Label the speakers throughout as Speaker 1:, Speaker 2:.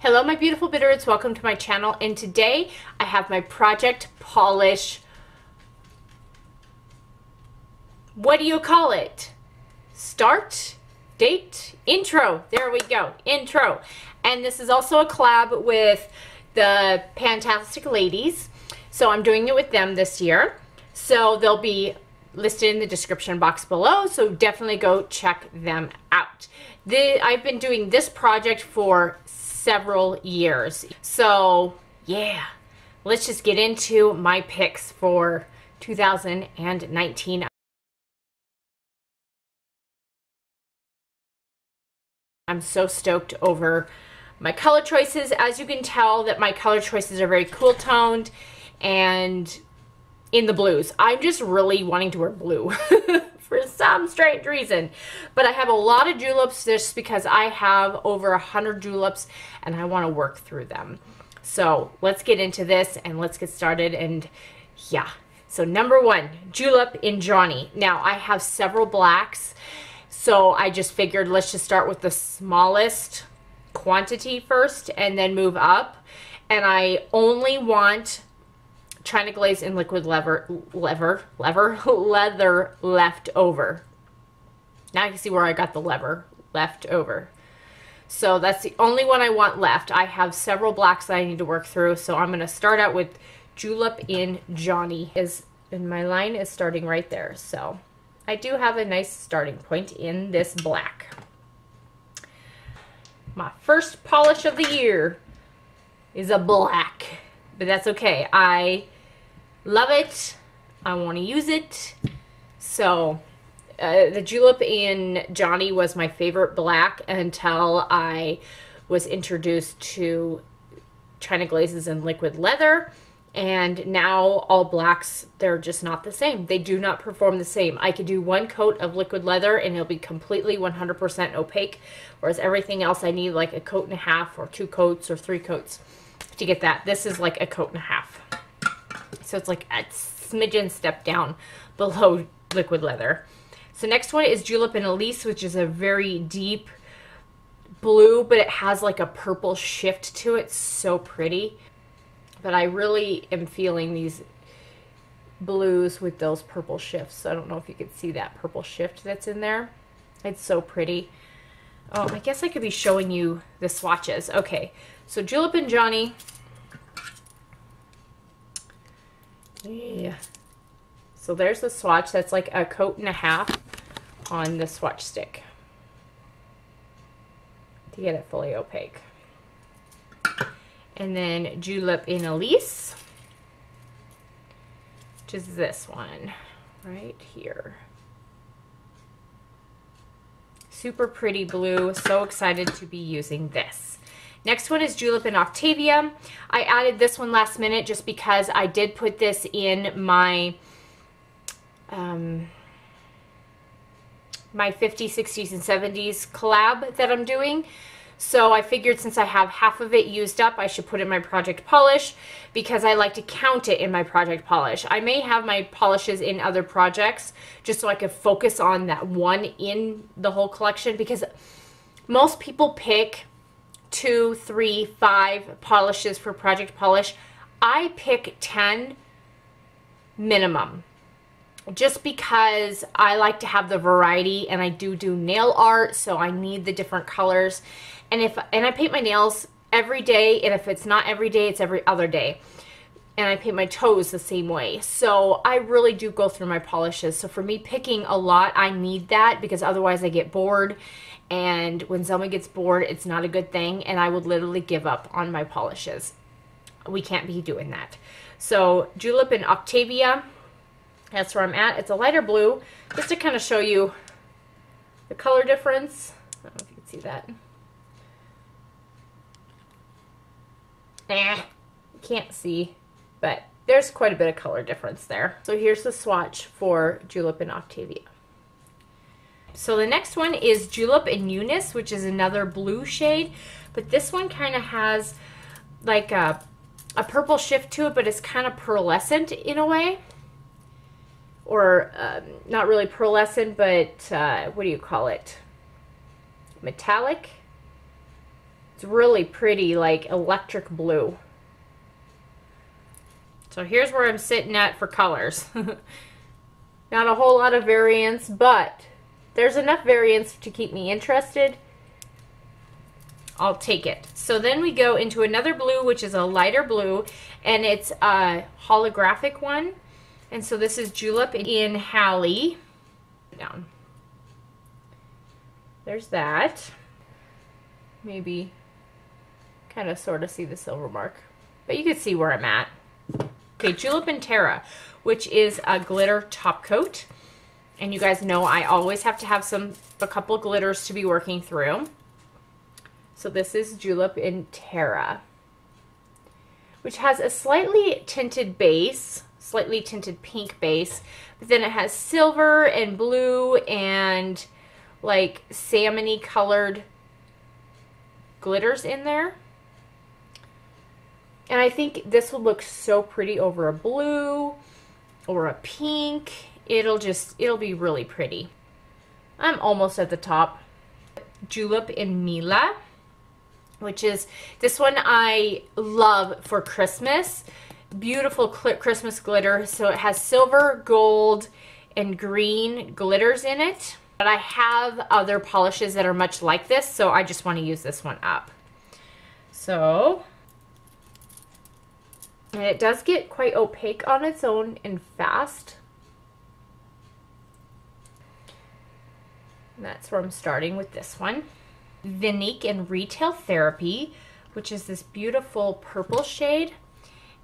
Speaker 1: Hello my beautiful bitterroots, welcome to my channel, and today I have my project polish, what do you call it? Start, date, intro, there we go, intro. And this is also a collab with the Pantastic ladies, so I'm doing it with them this year. So they'll be listed in the description box below, so definitely go check them out. I've been doing this project for several years. So yeah, let's just get into my picks for 2019. I'm so stoked over my color choices. As you can tell that my color choices are very cool toned and in the blues. I'm just really wanting to wear blue for some strange reason. But I have a lot of juleps just because I have over 100 juleps and I want to work through them. So let's get into this and let's get started. And yeah, so number one, julep in Johnny. Now I have several blacks, so I just figured let's just start with the smallest quantity first and then move up. And I only want China glaze and liquid leather left over. Now you can see where I got the leather left over. So that's the only one I want left. I have several blacks that I need to work through, so I'm going to start out with julep in Johnny. And my line is starting right there, so I do have a nice starting point in this black. My first polish of the year is a black, but that's okay. I love it. I want to use it. So the julep in Johnny was my favorite black until I was introduced to China glazes and liquid leather. And now all blacks, they're just not the same. They do not perform the same. I could do one coat of liquid leather and it'll be completely 100% opaque. Whereas everything else I need like a coat and a half or 2 coats or 3 coats to get that. This is like a coat and a half. So it's like a smidgen step down below liquid leather. So next one is julep in Elise, which is a very deep blue, but it has like a purple shift to it. So pretty. But I really am feeling these blues with those purple shifts. I don't know if you could see that purple shift that's in there. It's so pretty. Oh, I guess I could be showing you the swatches. Okay, so julep in Johnny. Yeah. So there's the swatch. That's like a coat and a half on the swatch stick to get it fully opaque. And then julep in Elise, which is this one right here. Super pretty blue. So excited to be using this. Next one is julep in Octavia. I added this one last minute just because I did put this in my my 50s, 60s, and 70s collab that I'm doing. So I figured since I have half of it used up, I should put it in my project polish because I like to count it in my project polish. I may have my polishes in other projects just so I can focus on that one in the whole collection, because most people pick 2, 3, 5 polishes for project polish. I pick 10 minimum just because I like to have the variety, and I do nail art, so I need the different colors. And I paint my nails every day, and if it's not every day, it's every other day. And I paint my toes the same way. So I really do go through my polishes. So for me, picking a lot, I need that because otherwise I get bored. And when someone gets bored, it's not a good thing. And I would literally give up on my polishes. We can't be doing that. So julep in Octavia, that's where I'm at. It's a lighter blue, just to kind of show you the color difference. I don't know if you can see that. Can't see, but there's quite a bit of color difference there. So here's the swatch for julep in Octavia. So the next one is julep in Eunice, which is another blue shade, but this one kind of has like a purple shift to it, but it's kind of pearlescent in a way. Or not really pearlescent, but what do you call it? Metallic. It's It's really pretty, like electric blue. So here's where I'm sitting at for colors. Not a whole lot of variance, but there's enough variance to keep me interested. I'll take it. So then we go into another blue, which is a lighter blue, and it's a holographic one. And so this is Julep in Hallie. Down. There's that. Maybe kind of sort of see the silver mark, but you can see where I'm at. Okay, Julep in Terra, which is a glitter top coat. And you guys know I always have to have a couple glitters to be working through. So this is Julep in Terra, which has a slightly tinted base, slightly tinted pink base, but then it has silver and blue and like salmon-y colored glitters in there. And I think this will look so pretty over a blue or a pink. It'll be really pretty. I'm almost at the top. Julep in Mila, which is, this one I love for Christmas. Beautiful Christmas glitter. So it has silver, gold, and green glitters in it. But I have other polishes that are much like this, so I just want to use this one up. So, and it does get quite opaque on its own and fast. And that's where I'm starting with this one. Vinique in Retail Therapy, which is this beautiful purple shade.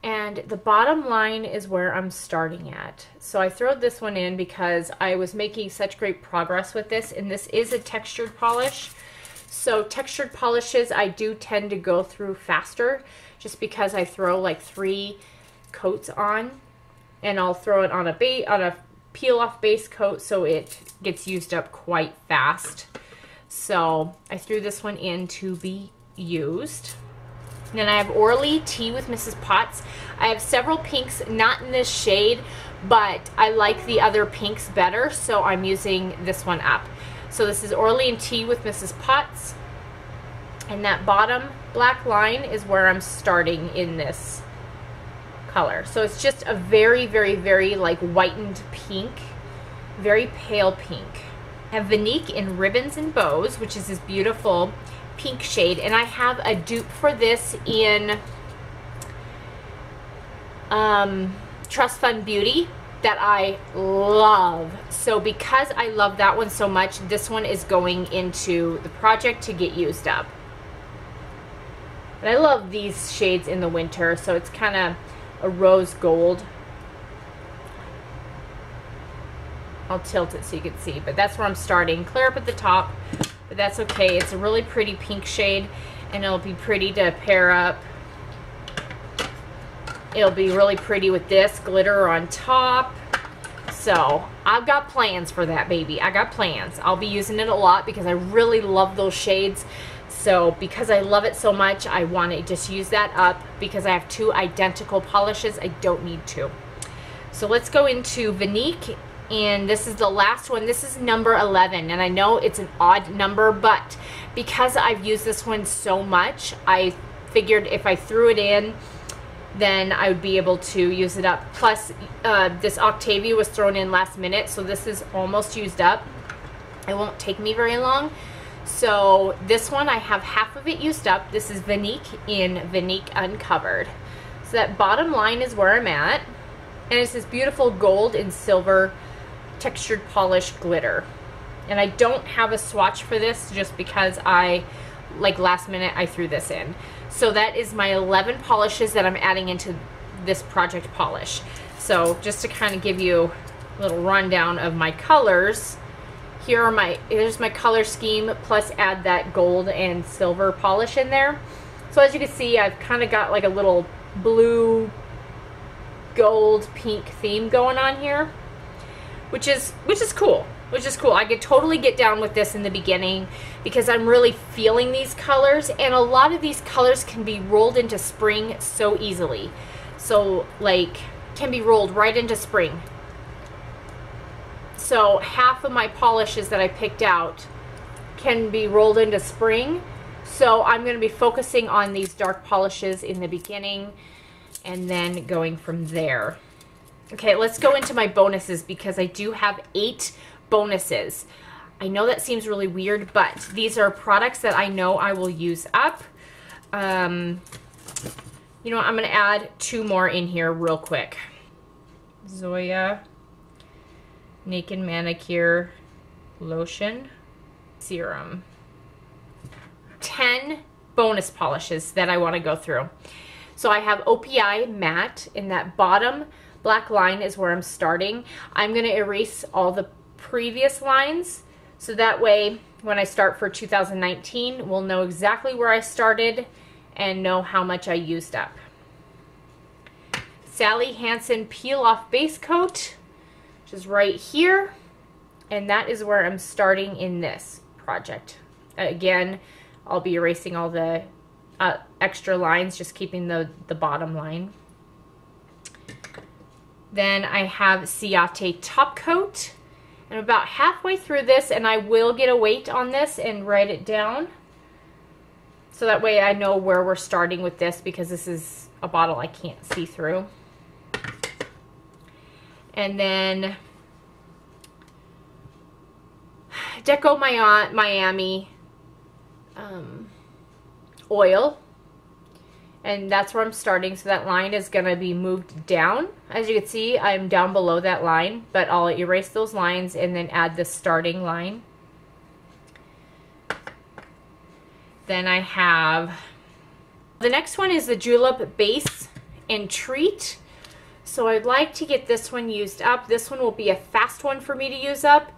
Speaker 1: And the bottom line is where I'm starting at. So I threw this one in because I was making such great progress with this, and this is a textured polish. So textured polishes I do tend to go through faster just because I throw like 3 coats on, and I'll throw it on a peel off base coat so it gets used up quite fast. So I threw this one in to be used. And then I have Orly Tea with Mrs. Potts. I have several pinks, not in this shade, but I like the other pinks better, so I'm using this one up. So this is Orly and Tea with Mrs. Potts. And that bottom black line is where I'm starting in this color. So it's just a very, very, very like whitened pink, very pale pink. I have Vinique in Ribbons and Bows, which is this beautiful pink shade, and I have a dupe for this in Trust Fund Beauty that I love. So because I love that one so much, this one is going into the project to get used up. And I love these shades in the winter, so it's kind of a rose gold. I'll tilt it so you can see, but that's where I'm starting. Clear up at the top, but that's okay. It's a really pretty pink shade, and it'll be pretty to pair up. It'll be really pretty with this glitter on top. So I've got plans for that, baby. I got plans. I'll be using it a lot because I really love those shades. So because I love it so much, I want to just use that up because I have 2 identical polishes. I don't need 2. So let's go into Vinique. And this is the last one. This is number 11, and I know it's an odd number, but because I've used this one so much, I figured if I threw it in, then I would be able to use it up. Plus, this Octavia was thrown in last minute, so this is almost used up. It won't take me very long. So this one, I have half of it used up. This is Vinique in Vinique Uncovered. So that bottom line is where I'm at, and it's this beautiful gold and silver textured polish glitter. And I don't have a swatch for this just because like last minute I threw this in. So that is my 11 polishes that I'm adding into this project polish. So just to kind of give you a little rundown of my colors, here's my color scheme, plus add that gold and silver polish in there. So as you can see, I've kind of got like a little blue, gold, pink theme going on here. Which is cool. I could totally get down with this in the beginning because I'm really feeling these colors, and a lot of these colors can be rolled into spring so easily. So like can be rolled right into spring. So half of my polishes that I picked out can be rolled into spring. So I'm going to be focusing on these dark polishes in the beginning and then going from there. Okay, let's go into my bonuses because I do have 8 bonuses. I know that seems really weird, but these are products that I know I will use up. You know what, I'm going to add 2 more in here real quick. Zoya Naked Manicure Lotion Serum. 10 bonus polishes that I want to go through. So I have OPI Matte. In that bottom black line is where I'm starting. I'm going to erase all the previous lines so that way when I start for 2019 we'll know exactly where I started and know how much I used up. Sally Hansen Peel Off Base Coat, which is right here, and that is where I'm starting in this project. Again, I'll be erasing all the extra lines, just keeping the bottom line. Then I have Ciate Top Coat. I'm about halfway through this, and I will get a weight on this and write it down. So that way I know where we're starting with this because this is a bottle I can't see through. And then Deco Miami oil, and that's where I'm starting, so that line is going to be moved down. As you can see, I'm down below that line, but I'll erase those lines and then add the starting line. Then I have, the next one is the Julep Base and Treat. So I'd like to get this one used up. This one will be a fast one for me to use up.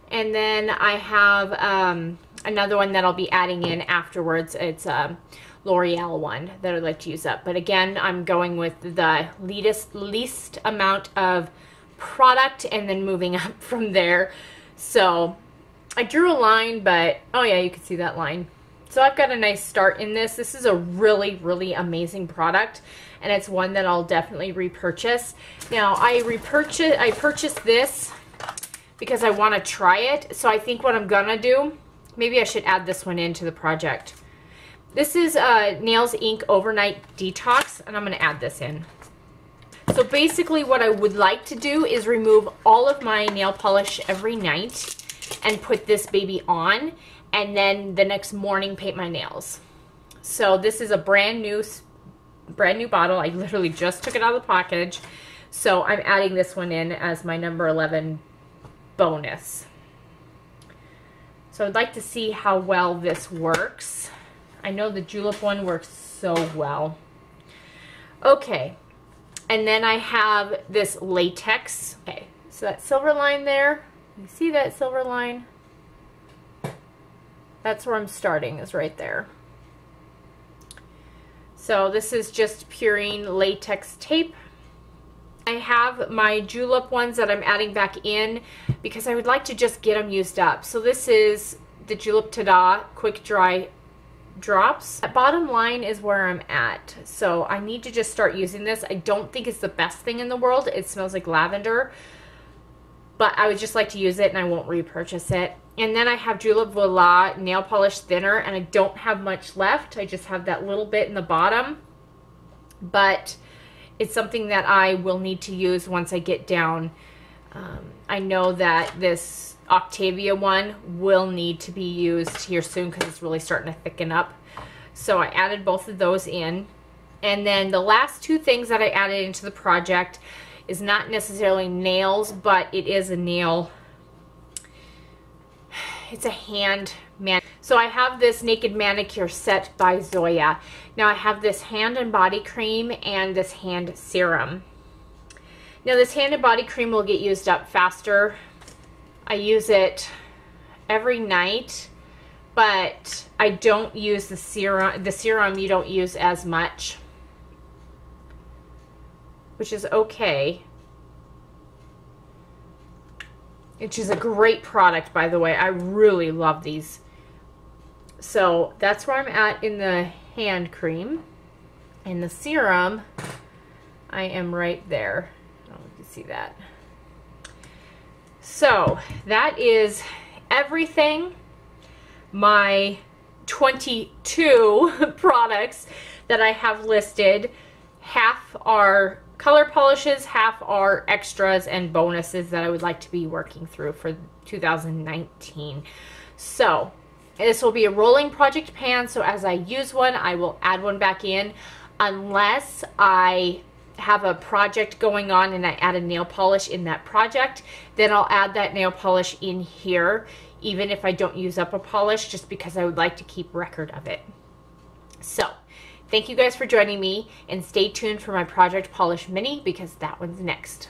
Speaker 1: And then I have another one that I'll be adding in afterwards. It's a L'Oreal one that I'd like to use up. But again, I'm going with the least amount of product and then moving up from there. So I drew a line, but oh yeah, you can see that line. So I've got a nice start in this. This is a really, really amazing product, and it's one that I'll definitely repurchase. Now, I purchased this because I want to try it. So I think what I'm gonna do, maybe I should add this one into the project. This is Nails Inc Overnight Detox, and I'm gonna add this in. So basically what I would like to do is remove all of my nail polish every night and put this baby on, and then the next morning paint my nails. So this is a brand new bottle. I literally just took it out of the package. So I'm adding this one in as my number 11 bonus. So I'd like to see how well this works. I know the Julep one works so well. Okay, and then I have this latex. Okay, so that silver line there, you see that silver line? That's where I'm starting, is right there. So this is just purine latex tape. I have my Julep ones that I'm adding back in because I would like to just get them used up. So this is the Julep Tada Quick Dry Drops. That bottom line is where I'm at. So I need to just start using this. I don't think it's the best thing in the world. It smells like lavender, but I would just like to use it and I won't repurchase it. And then I have Julep Voila Nail Polish Thinner, and I don't have much left. I just have that little bit in the bottom, but it's something that I will need to use once I get down. I know that this Octavia one will need to be used here soon because it's really starting to thicken up. So I added both of those in. And then the last 2 things that I added into the project is not necessarily nails, but it is a nail. It's a hand man. So I have this Naked Manicure set by Zoya. Now I have this hand and body cream and this hand serum. Now this hand and body cream will get used up faster. I use it every night, but I don't use the serum. The serum you don't use as much, which is okay. Which is a great product, by the way. I really love these. So that's where I'm at in the hand cream. And the serum, I am right there. I don't know if you see that. So that is everything. My 22 products that I have listed. Half are color polishes, half are extras and bonuses that I would like to be working through for 2019. So this will be a rolling project pan, so as I use one, I will add one back in, unless I have a project going on and I add a nail polish in that project, then I'll add that nail polish in here, even if I don't use up a polish, just because I would like to keep record of it. So thank you guys for joining me, and stay tuned for my Project Polish Mini, because that one's next.